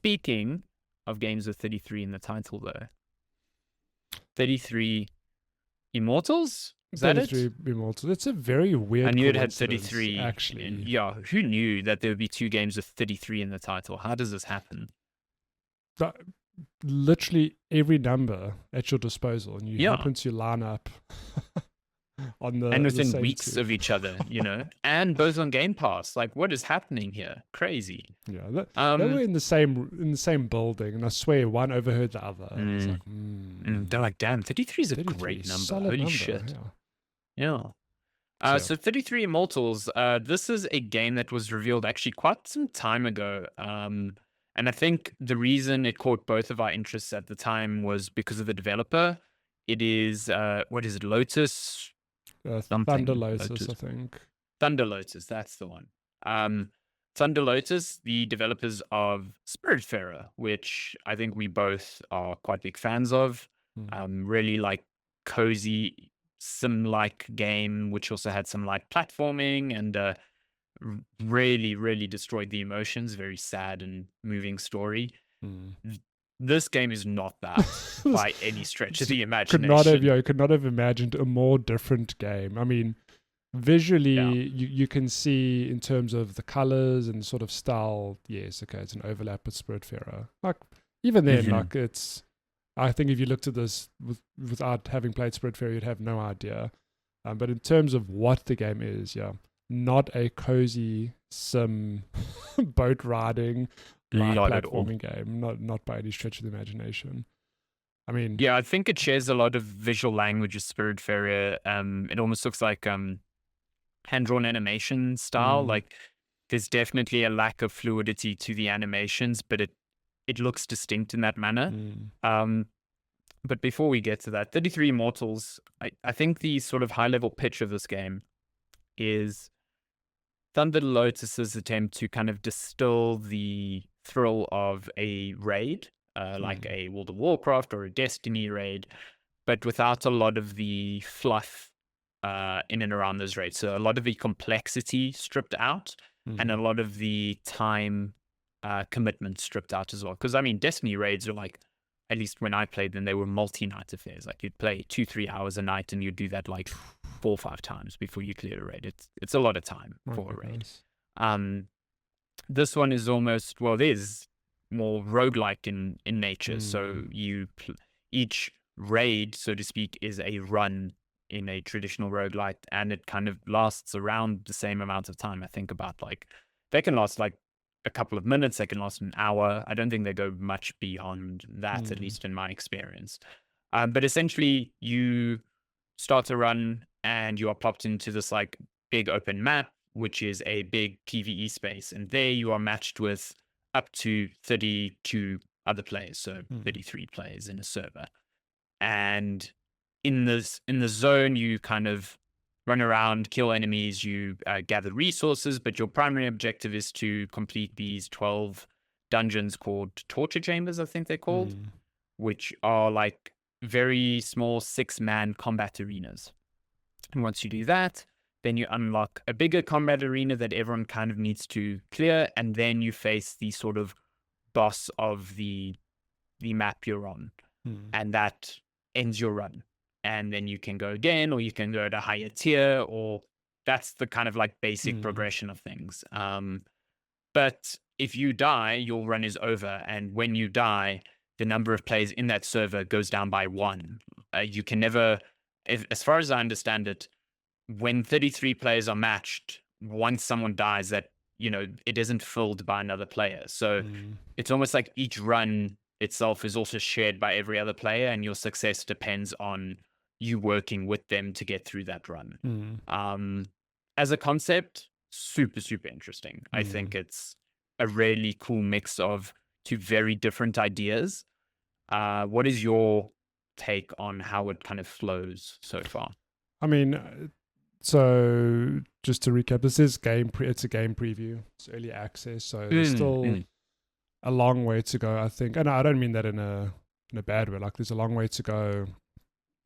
Speaking of games with 33 in the title, though, 33 Immortals? Is that it? 33 Immortals. It's a very weird I knew it had coincidence, 33. actually. Yeah, who knew that there would be 2 games with 33 in the title? How does this happen? Literally every number at your disposal, and you happen to line up on the and the within same weeks two. of each other, and both on Game Pass. Like, what is happening here? Crazy. Yeah, they were in the same building, and I swear one overheard the other. And it's like, they're like, damn, 33 is a 33, great number. solid Holy number, shit. Yeah. So 33 Immortals, this is a game that was revealed actually quite some time ago. And I think the reason it caught both of our interests at the time was because of the developer. It is, what is it, Lotus? Thunder Lotus, I think. Thunder Lotus, that's the one. Thunder Lotus, the developers of Spiritfarer, which I think we both are quite big fans of. Really like cozy sim-like game, which also had some light platforming and really, really destroyed the emotions. Very sad and moving story. This game is not that by any stretch of the imagination. Could not have imagined a more different game. I mean, visually, you can see in terms of the colors and sort of style, yes, okay, it's an overlap with Spiritfarer. Like, even then, like, it's... I think if you looked at this without having played Spiritfarer, you'd have no idea. But in terms of what the game is, not a cozy sim boat riding light platforming game, not by any stretch of the imagination. I mean, I think it shares a lot of visual language with Spiritfarer. It almost looks like hand-drawn animation style. Like, there's definitely a lack of fluidity to the animations, but it looks distinct in that manner. But before we get to that, 33 Immortals, I think the sort of high-level pitch of this game is Thunder Lotus's attempt to kind of distill the thrill of a raid, like a World of Warcraft or a Destiny raid, but without a lot of the fluff in and around those raids. So a lot of the complexity stripped out and a lot of the time commitment stripped out as well. Because, I mean, Destiny raids are like, at least when I played them, they were multi-night affairs. Like, you'd play 2-3 hours a night and you'd do that like 4 or 5 times before you clear a raid. It's a lot of time for a raid. This one is almost, well, it is more roguelike in nature. So each raid, so to speak, is a run in a traditional roguelike, and it kind of lasts around the same amount of time. I think about, like, they can last like a couple of minutes, they can last an hour. I don't think they go much beyond that, at least in my experience. But essentially, you start a run and you are plopped into this like big open map, which is a big PvE space. And there you are matched with up to 32 other players, so 33 players in a server. And in the zone, you kind of run around, kill enemies, you gather resources, but your primary objective is to complete these 12 dungeons called torture chambers, I think they're called, which are like very small 6-man combat arenas. And once you do that, then you unlock a bigger combat arena that everyone kind of needs to clear, and then you face the sort of boss of the map you're on, and that ends your run. And then you can go again, or you can go to higher tier, or that's the kind of like basic progression of things. But if you die, your run is over. And when you die, the number of players in that server goes down by 1. You can never, as far as I understand it, when 33 players are matched, once someone dies, that, it isn't filled by another player. So it's almost like each run itself is also shared by every other player, and your success depends on you working with them to get through that run. As a concept, super, super interesting. I think it's a really cool mix of 2 very different ideas. What is your take on how it kind of flows so far? I mean, so just to recap, this is it's a game preview. It's early access, so there's still a long way to go, I think. And I don't mean that in a bad way. Like, there's a long way to go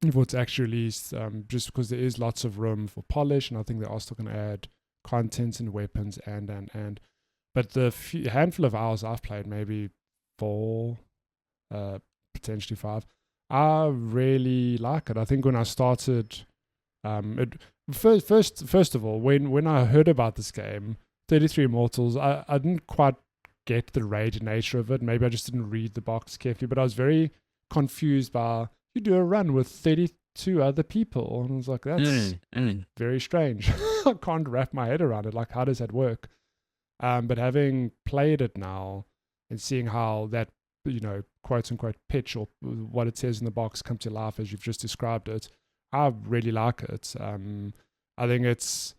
before it's actually released, just because there is lots of room for polish, and I think they are still going to add content and weapons and but the handful of hours I've played, maybe 4, potentially 5. I really like it. I think when I started, it first of all, when I heard about this game, 33 Immortals, I didn't quite get the raid nature of it. Maybe I just didn't read the box carefully, but I was very confused by, you do a run with 32 other people, and I was like, that's very strange. I can't wrap my head around it. Like, how does that work? But having played it now and seeing how that, quote unquote pitch or what it says in the box come to life as you've just described it, I really like it. I think it's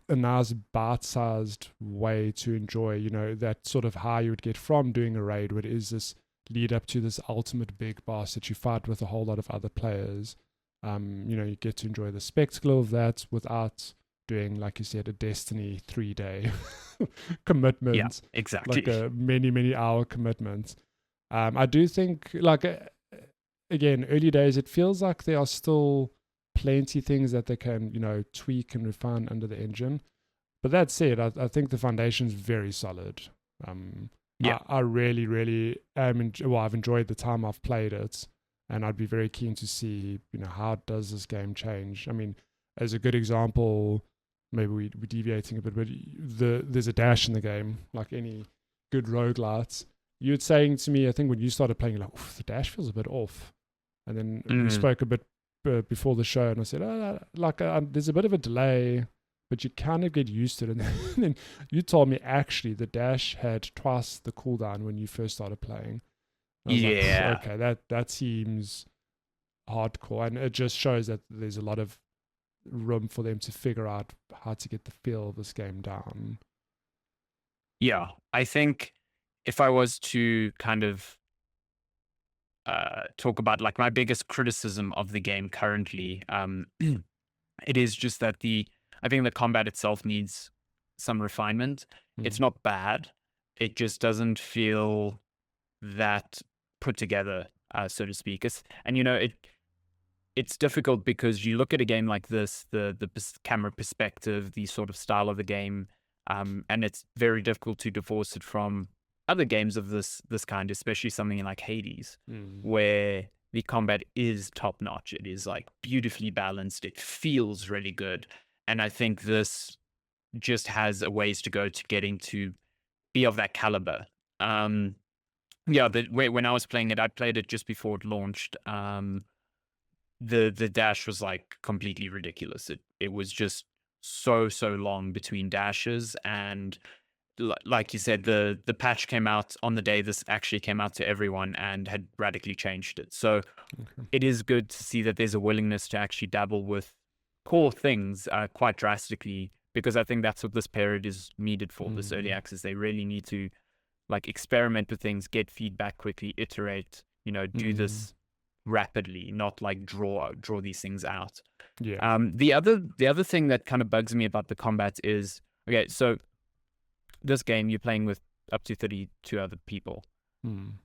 a nice bite-sized way to enjoy, that sort of high you would get from doing a raid, where it is this lead up to this ultimate big boss that you fight with a whole lot of other players. You get to enjoy the spectacle of that without doing, like you said, a Destiny 3-day commitment. Yeah, exactly. Like a many hour commitment. I do think, like, again, early days, it feels like there are still plenty things that they can, tweak and refine under the engine. But that said, I think the foundation's very solid. Yeah. I really, really I've enjoyed the time I've played it, and I'd be very keen to see, how does this game change? I mean, as a good example, maybe we're deviating a bit, but there's a dash in the game, like any good roguelites. You were saying to me, I think when you started playing, you're like, the dash feels a bit off. And then we spoke a bit before the show, and I said, there's a bit of a delay, but you kind of get used to it. And then you told me, actually, the dash had twice the cooldown when you first started playing. I was like, okay, that seems hardcore. And it just shows that there's a lot of room for them to figure out how to get the feel of this game down. Yeah, I think if I was to kind of talk about like my biggest criticism of the game currently, it is just that I think the combat itself needs some refinement. It's not bad. It just doesn't feel that put together, so to speak. It's difficult because you look at a game like this, the camera perspective, the sort of style of the game, and it's very difficult to divorce it from other games of this kind, especially something like Hades, where the combat is top notch. It is like beautifully balanced. It feels really good, and I think this just has a ways to go to getting to be of that caliber. When I was playing it, I played it just before it launched. The dash was like completely ridiculous. It was just so long between dashes, and like you said, the patch came out on the day this actually came out to everyone and had radically changed it. So it is good to see that there's a willingness to actually dabble with core things quite drastically, because I think that's what this period is needed for. This early access, they really need to like experiment with things, get feedback quickly, iterate, do this rapidly, not like draw these things out. The other thing that kind of bugs me about the combat is, okay, so this game you're playing with up to 32 other people.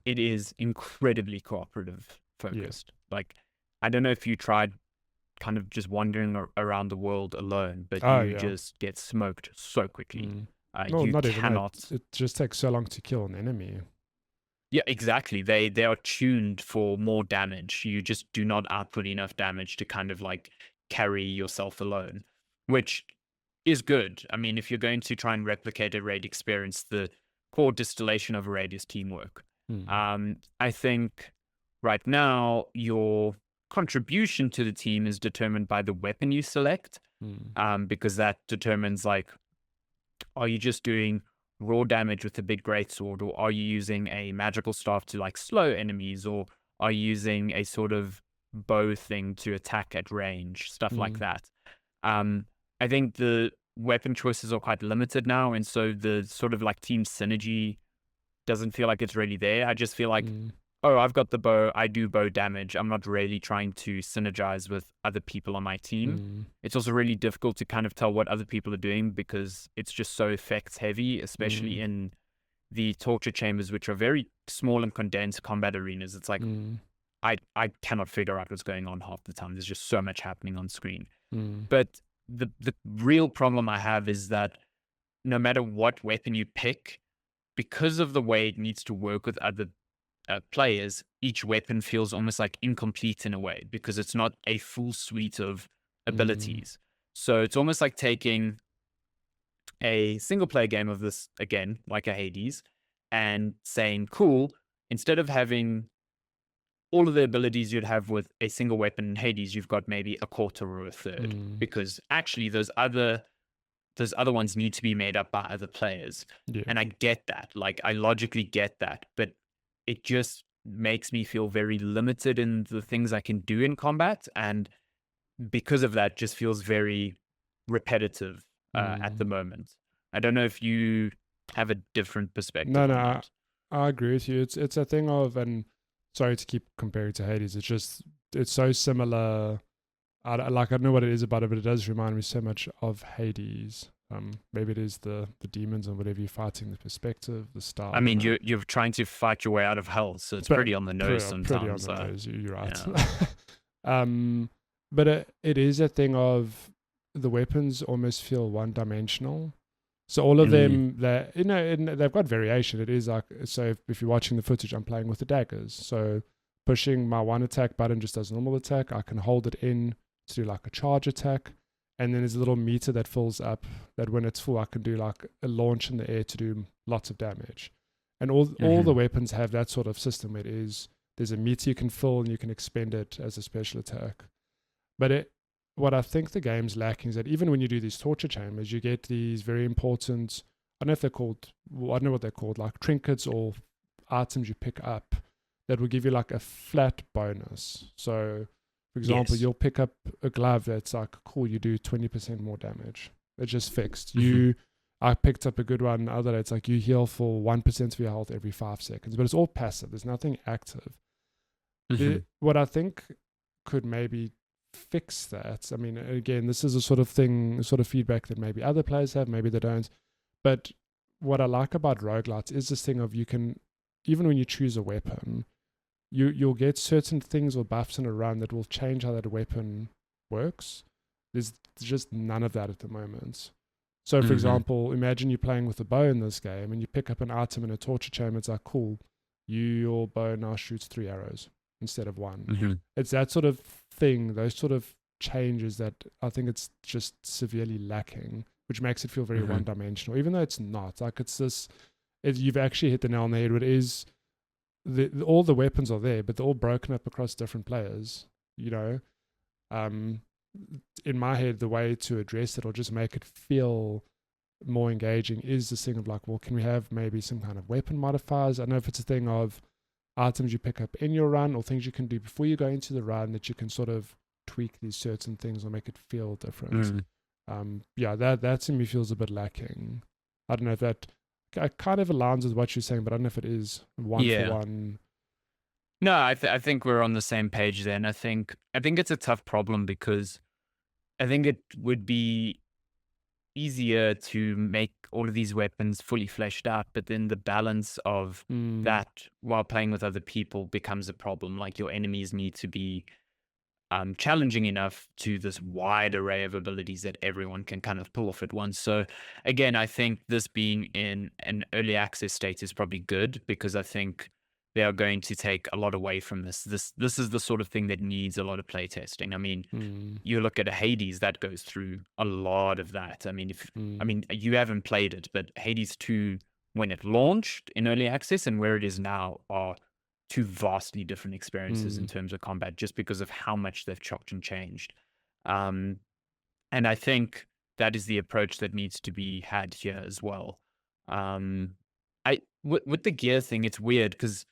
It is incredibly cooperative focused. Like, I don't know if you tried kind of just wandering around the world alone, but you just get smoked so quickly. Well, you not cannot. Even that. It just takes so long to kill an enemy. Yeah, exactly. They are tuned for more damage. You just do not output enough damage to kind of like carry yourself alone, which is good. I mean, if you're going to try and replicate a raid experience, the core distillation of a raid is teamwork. I think right now your contribution to the team is determined by the weapon you select, because that determines like, are you just doing raw damage with a big greatsword, or are you using a magical staff to like slow enemies, or are you using a sort of bow thing to attack at range, stuff like that. I think the weapon choices are quite limited now, and so the sort of like team synergy doesn't feel like it's really there. I just feel like, oh, I've got the bow, I do bow damage. I'm not really trying to synergize with other people on my team. It's also really difficult to kind of tell what other people are doing because it's just so effects heavy, especially in the torture chambers, which are very small and condensed combat arenas. It's like, I cannot figure out what's going on half the time. There's just so much happening on screen. But the real problem I have is that no matter what weapon you pick, because of the way it needs to work with other players, each weapon feels almost like incomplete in a way because it's not a full suite of Mm, abilities. So it's almost like taking a single player game of this again, like a Hades, and saying, cool, instead of having all of the abilities you'd have with a single weapon in Hades, you've got maybe a quarter or a third. mm, Because actually those other ones need to be made up by other players. yeah. And I get that. Like I logically get that, but it just makes me feel very limited in the things I can do in combat. And because of that, just feels very repetitive at the Mm. moment. I don't know if you have a different No, perspective no, on that. I agree with you. It's a thing of, and sorry to keep comparing to Hades. It's just it's so similar. I don't know what it is about it, but it does remind me so much of Hades. Maybe it is the demons and whatever you're fighting, the perspective, the style. I I don't mean, know. you're trying to fight your way out of hell, so it's But pretty on the nose pretty on sometimes. the nose. You're right. Yeah. But it is a thing of the weapons almost feel one dimensional. So all of Mm, them, that and they've got variation. It is like, so if you're watching the footage, I'm playing with the daggers. So pushing my one attack button just does normal attack. I can hold it in to do like a charge attack, and then there's a little meter that fills up. That when it's full, I can do like a launch in the air to do lots of damage. And all the mhm, weapons have that sort of system. Where it is there's a meter you can fill and you can expend it as a special attack. But what I think the game's lacking is that even when you do these torture chambers, you get these very important, I don't know if they're called, well, I don't know what they're called, like trinkets or items you pick up that will give you like a flat bonus. So, for example, yes. you'll pick up a glove that's like, cool, you do 20% more damage. It's just fixed. Mhm, I picked up a good one the other day. It's like you heal for 1% of your health every 5 seconds, but it's all passive. There's nothing active. mhm, What I think could maybe fix that. I mean, again, this is a sort of thing, sort of feedback that maybe other players have, maybe they don't. But what I like about roguelites is this thing of you can, even when you choose a weapon, you'll get certain things or buffs in a run that will change how that weapon works. There's just none of that at the moment. So, for mhm, example, imagine you're playing with a bow in this game and you pick up an item in a torture chamber. It's like, cool, your bow now shoots 3 arrows instead of one. mhm, It's that sort of thing, those sort of changes that I think it's just severely lacking, which makes it feel very one mhm, dimensional, even though it's not. Like it's this, you've actually hit the nail on the head. It is all the weapons are there, but they're all broken up across different players. You know, um, in my head, the way to address it or just make it feel more engaging is this thing of like, well, can we have maybe some kind of weapon modifiers? I don't know if it's a thing of items you pick up in your run or things you can do before you go into the run that you can sort of tweak these certain things or make it feel different. mhm. Yeah, that to me feels a bit lacking. I don't know if that kind of aligns with what you're saying, but I don't know if it is one for Yeah. one. No, I think we're on the same page then. I think it's a tough problem because I think it would be easier to make all of these weapons fully fleshed out, but then the balance of Mm, that while playing with other people becomes a problem. Like your enemies need to be challenging enough to this wide array of abilities that everyone can kind of pull off at once. So again, I think this being in an early access state is probably good because I think they are going to take a lot away from this. This is the sort of thing that needs a lot of play testing. I mean, mm, you look at a Hades that goes through a lot of that. I mean, if I mm, mean you haven't played it, but Hades 2 when it launched in early access and where it is now are two vastly different experiences in mm, terms of combat just because of how much they've chopped and changed. Um, and I think that is the approach that needs to be had here as well. Um, with the gear thing, it's weird because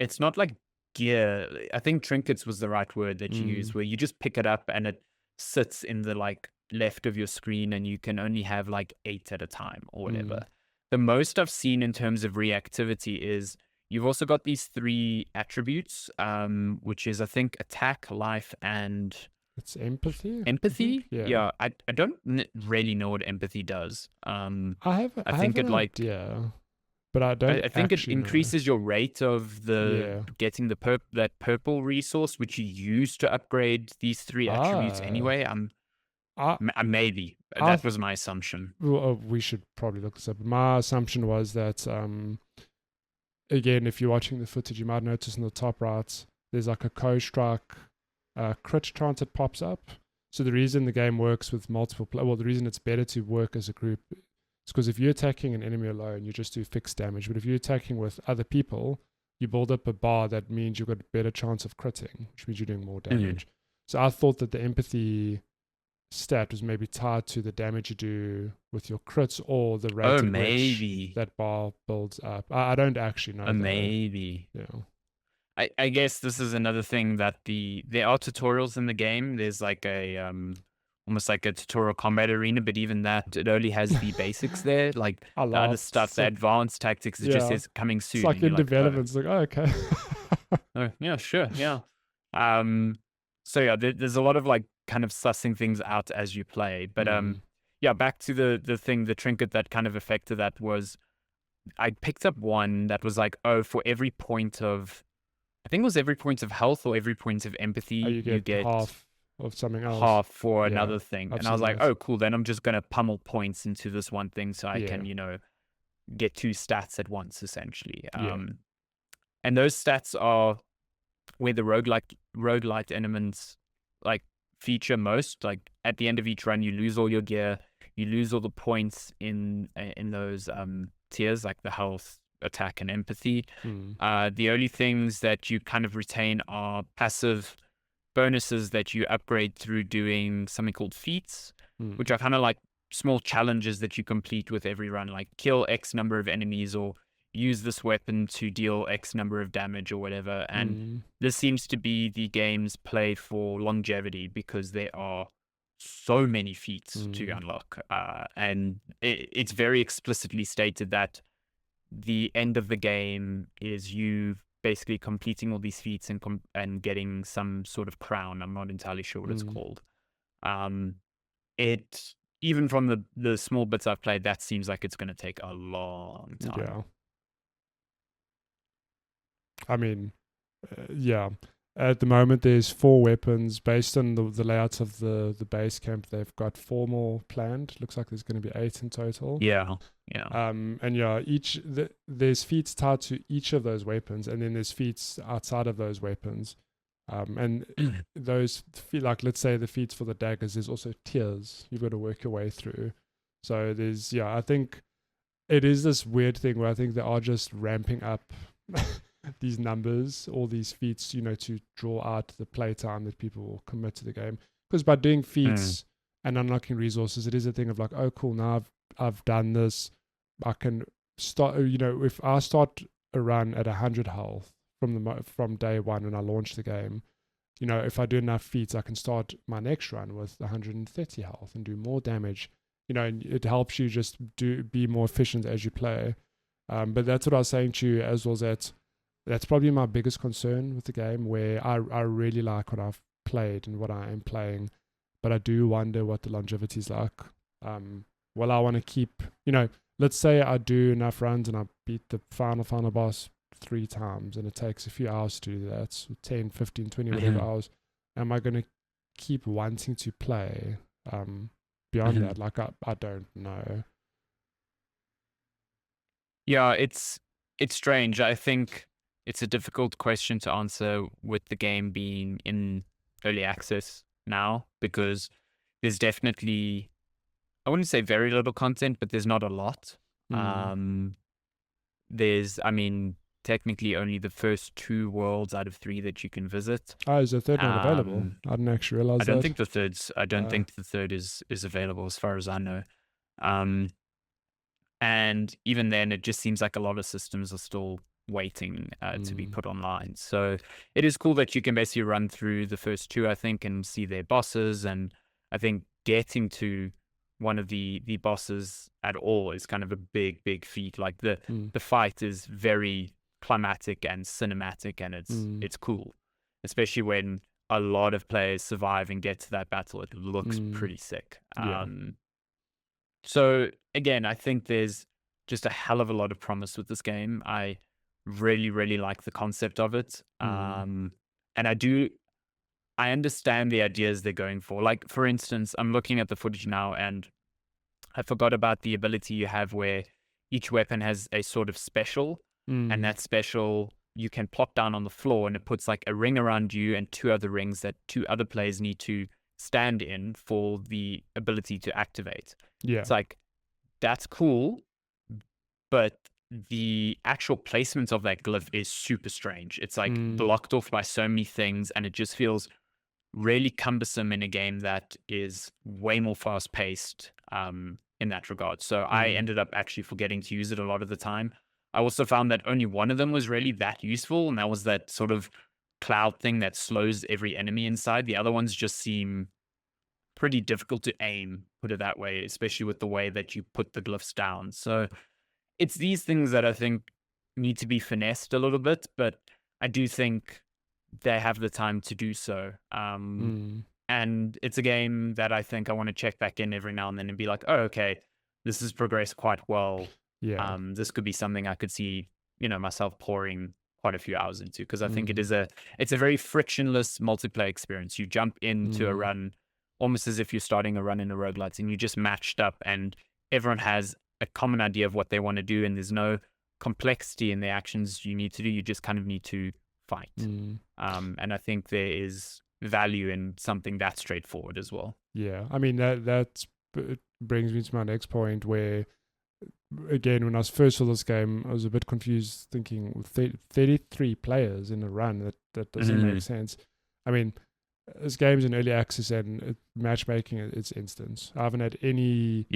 it's not like gear. I think trinkets was the right word that you mm, used, where you just pick it up and it sits in the like left of your screen, and you can only have like 8 at a time or mm. whatever. The most I've seen in terms of reactivity is you've also got these 3 attributes, which is I think attack, life, and It's empathy, I think. empathy. Yeah, Yeah, I don't really know what empathy does. I I have think an it like idea, but I I, don't I think it actually know. increases your rate of the Yeah. getting the that purple resource, which you use to upgrade these 3 attributes Ah, anyway. I Maybe. I That was my assumption. we should probably look this up. My assumption was that again, if you're watching the footage, you might notice in the top right, there's like a co-strike crit chance that pops up. So the reason the game works with multiple the reason it's better to work as a group is because if you're attacking an enemy alone, you just do fixed damage. But if you're attacking with other people, you build up a bar that means you've got a better chance of critting, which means you're doing more damage. So I thought that the empathy stat was maybe tied to the damage you do with your crits or the rate at which that bar builds up. I don't actually know. Maybe. Yeah. I guess this is another thing that there are tutorials in the game. There's like a almost like a tutorial combat arena, but even that, it only has the basics there. Like the other stuff, the advanced tactics, it just says coming soon. It's like in development. It's like, oh, okay. Oh, yeah, sure, yeah. So yeah, there's a lot of like kind of sussing things out as you play. But yeah, back to the trinket that kind of affected that was I picked up one that was like, oh, for every point of, I think it was every point of health or every point of empathy, you get half of something else. Half for another thing. And I was like, oh, cool. Then I'm just going to pummel points into this one thing so I can, get 2 stats at once, essentially. And those stats are where the roguelite elements like feature most. Like at the end of each run, you lose all your gear, you lose all the points in those tiers, like the health, attack, and empathy. The only things that you kind of retain are passive bonuses that you upgrade through doing something called feats, which are kind of like small challenges that you complete with every run, like kill X number of enemies or use this weapon to deal X number of damage or whatever. And this seems to be the game's play for longevity because there are so many feats to unlock. And it's very explicitly stated that the end of the game is you basically completing all these feats and getting some sort of crown. I'm not entirely sure what it's called. It, even from the small bits I've played, that seems like it's going to take a long time. Yeah. I mean, yeah. At the moment, there's 4 weapons. Based on the layouts of the base camp, they've got 4 more planned. Looks like there's going to be 8 in total. Yeah. And yeah, there's feats tied to each of those weapons, and then there's feats outside of those weapons. And those, like, let's say the feats for the daggers, there's also tiers you've got to work your way through. So there's, I think it is this weird thing where I think they are just ramping up these numbers, all these feats, to draw out the playtime that people will commit to the game. Because by doing feats and unlocking resources, it is a thing of like, oh, cool, now I've done this. I can start, if I start a run at 100 health from day one when I launch the game, if I do enough feats, I can start my next run with 130 health and do more damage. And it helps you just be more efficient as you play. But that's what I was saying to you as well, that's probably my biggest concern with the game, where I really like what I've played and what I am playing, but I do wonder what the longevity is like. Well, I want to keep, let's say I do enough runs and I beat the final boss 3 times and it takes a few hours to do that, so 10, 15, 20, whatever hours. Am I going to keep wanting to play beyond that? Like, I don't know. Yeah, it's strange. I think it's a difficult question to answer with the game being in early access now, because there's definitely, I wouldn't say very little content, but there's not a lot. There's, technically only the first 2 worlds out of 3 that you can visit. Oh, is the third not available? I didn't actually realize that. I don't think the third is available as far as I know. And even then, it just seems like a lot of systems are still waiting to be put online. So it is cool that you can basically run through the first 2, I think, and see their bosses. And I think getting to one of the bosses at all is kind of a big feat. Like the fight is very climatic and cinematic, and it's cool, especially when a lot of players survive and get to that battle. It looks pretty sick. So again, I think there's just a hell of a lot of promise with this game. I really like the concept of it. And I understand the ideas they're going for. Like, for instance, I'm looking at the footage now, and I forgot about the ability you have where each weapon has a sort of special, and that special you can plop down on the floor, and it puts like a ring around you and 2 other rings that 2 other players need to stand in for the ability to activate. Yeah. It's like, that's cool, but the actual placement of that glyph is super strange. It's like blocked off by so many things, and it just feels really cumbersome in a game that is way more fast paced in that regard. So I ended up actually forgetting to use it a lot of the time. I also found that only one of them was really that useful, and that was that sort of cloud thing that slows every enemy inside. The other ones just seem pretty difficult to aim, put it that way, especially with the way that you put the glyphs down. So it's these things that I think need to be finessed a little bit, but I do think they have the time to do so. And it's a game that I think I want to check back in every now and then and be like, oh, okay, this has progressed quite well. Yeah. This could be something I could see, myself pouring quite a few hours into, because I think it's a very frictionless multiplayer experience. You jump into a run almost as if you're starting a run in a roguelite, and you just matched up, and everyone has a common idea of what they want to do, and there's no complexity in the actions you need to do. You just kind of need to fight. And I think there is value in something that straightforward as well. Yeah, I mean that brings me to my next point, where again, when I first saw this game, I was a bit confused, thinking 33 players in a run, that doesn't make sense. I mean, this game's in early access, and matchmaking it's instant. I haven't had any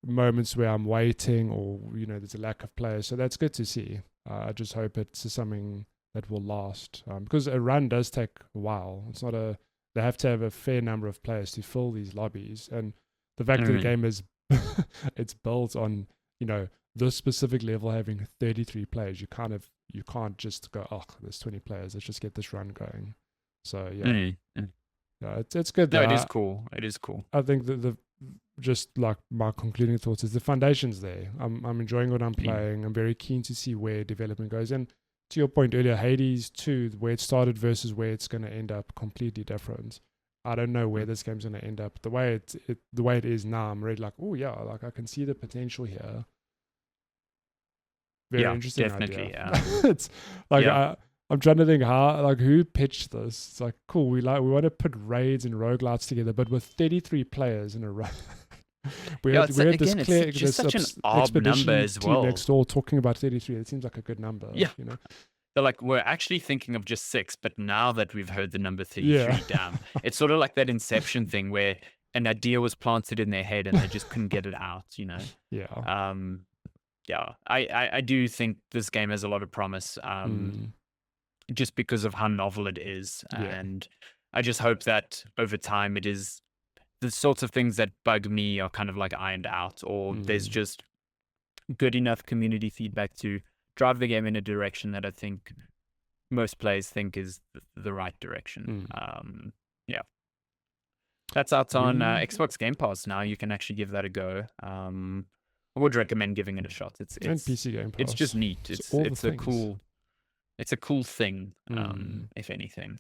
moments where I'm waiting, or there's a lack of players, so that's good to see. I just hope it's something that will last, because a run does take a while. It's not they have to have a fair number of players to fill these lobbies, and the fact that the game is it's built on this specific level having 33 players, you can't just go, oh, there's 20 players, let's just get this run going. So yeah, it's good. No, it is cool. It is cool. I think that the just like my concluding thoughts is the foundation's there. I'm enjoying what I'm playing. I'm very keen to see where development goes. And to your point earlier, Hades 2, where it started versus where it's going to end up, completely different. I don't know where this game's going to end up. The way it is now, I'm really like, oh yeah, like I can see the potential here. Very interesting definitely, idea. It's like I'm trying to think who pitched this. It's like, cool, we want to put raids and roguelites together, but with 33 players in a row. we had this such an odd number as well. Next door talking about 33. It seems like a good number. Yeah. They're like, we're actually thinking of just 6, but now that we've heard the number 33, damn. It's sort of like that Inception thing where an idea was planted in their head and they just couldn't get it out, Yeah. I do think this game has a lot of promise, just because of how novel it is. And I just hope that over time it is the sorts of things that bug me are kind of like ironed out, or there's just good enough community feedback to drive the game in a direction that I think most players think is the right direction. That's out on Xbox Game Pass now. You can actually give that a go. I would recommend giving it a shot. It's and PC Game Pass. It's just neat. It's a cool thing, if anything.